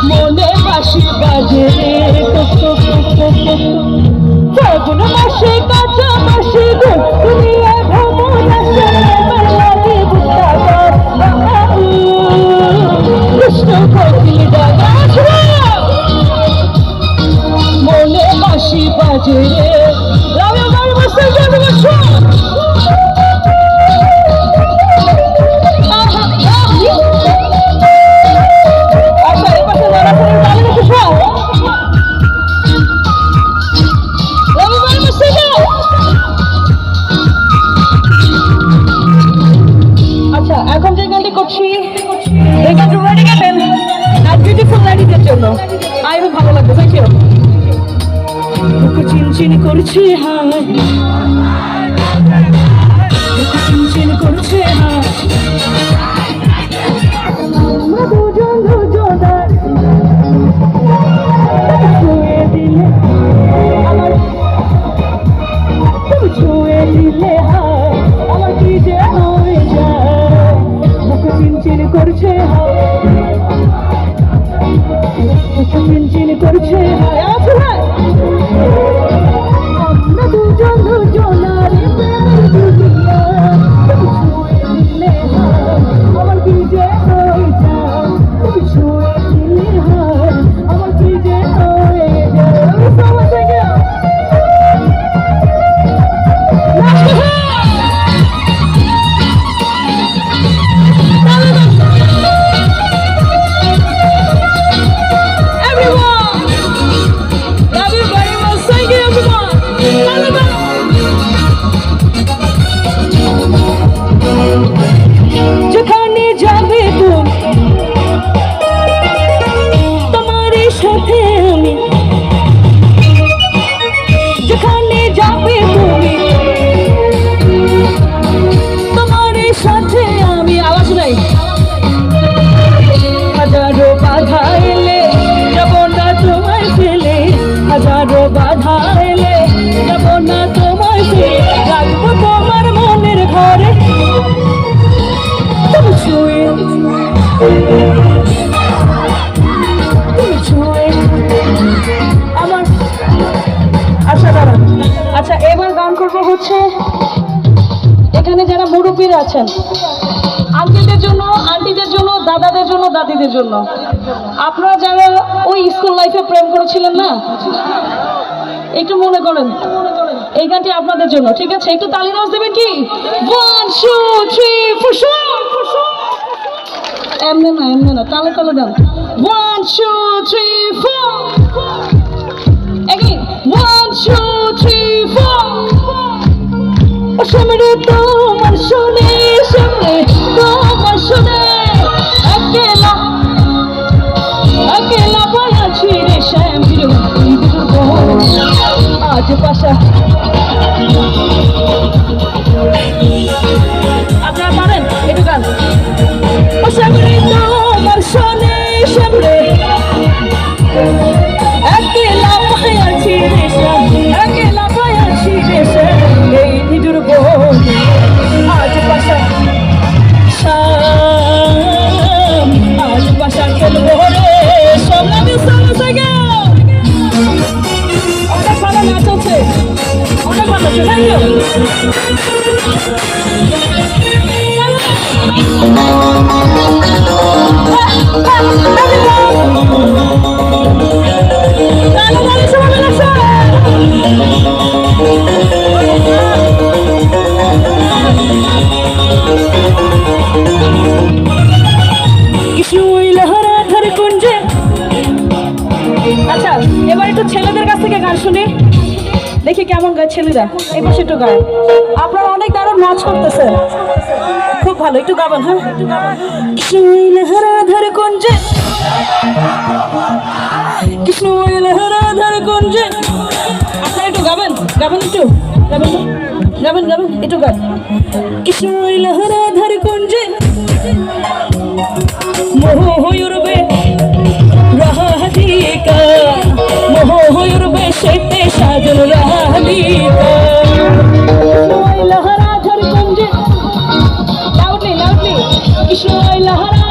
মনে বাসি বাজে ফাগুন মাসে কাঁচা মাসে দুনিয়া ভ্রমণ আসে লাগে কৃষ্ণ কোকিল ডাকে মনে বাসি বাজে এখন যে গানটি করছি এই গানটি রেডি গেলেন আর বিউটিফুল লাইটিংয়ের জন্য আই খুব ভালো লাগবে থ্যাংক ইউ চিনচিন করছে হায় চিনচিন করছে হায় দুজন দুজনার ছুঁয়ে দিলে আমার তুমি ছুঁয়ে দিলে হায় আমার কি যে হয়ে যায় চিনচিন করছে চিনচিন করছে আমরা দুজন দুজনার আমার কি যে হয়ে যায় তুমি ছুঁয়ে দিলে হয় আমার কি যে হয়ে যায় যেখানে যাবে তুমি তোমার সাথে আমি যেখানে যাবে তুমি তোমার সাথে আমি আওয়াজ নাই হাজারো বাধা এলে যাব না তোমায় ফেলে হাজারো বাধা এলে যাব না তোমায় ফেলে রাখবো তোমার মনের ঘরে তুমি ছুঁয়ে আমার আশা দাঁড়ান আচ্ছা এবার গান করবো হচ্ছে এখানে যারা মুরব্বীরা আছেন আঙ্কেলদের জন্য আন্টিদের জন্য দাদাদের জন্য দাদিদের জন্য আপনারা যারা ওই স্কুল লাইফে প্রেম করেছিলেন না একটু মনে করেন এই গানটি আপনাদের জন্য ঠিক আছে একটু তালি নাচ দেবেন কি 1 2 3 ফর শিওর এমনে না তালে তালে দাও 1 2 3 4 again 1 2 3 4 সামনে তোমার শুনে সামনে তোমার শুনে একলা একলা পায়াছি রে শ্যামীর আজ পাশা আপনারা পারেন একটু গান ও সামনে তোমার শুনে সামনে একলা পায়াছি রে শ্যামী একলা পায়াছি রে শ্যামী এই নিদুর বোন আজ পাশা আজ পাশা চলবো রে সোনালি সোনা সাগা অনেক ভালো নাচ আছে অনেক ভালো আছে থ্যাংক ইউ আচ্ছা এবার একটু ছেলেদের কাছ থেকে গান শুনি দেখি কেমন গায় ছেলেরা, এই পাশে একটু গায়। আপনারা অনেক দারুণ নাচ করতেছেন, খুব ভালো, একটু গাবেন। হ্যাঁ, কৃষ্ণধার কুঞ্জে, কৃষ্ণধার কুঞ্জে, আপনারা একটু গাবেন, গাবেন একটু, গাবেন গাবেন গাবেন একটু গান। কৃষ্ণধার কুঞ্জে মোহয়ুরবে রাধিকা, মোহয়ুরবে সেতে সাজন রাধিকা। কৃষ্ণ লহরা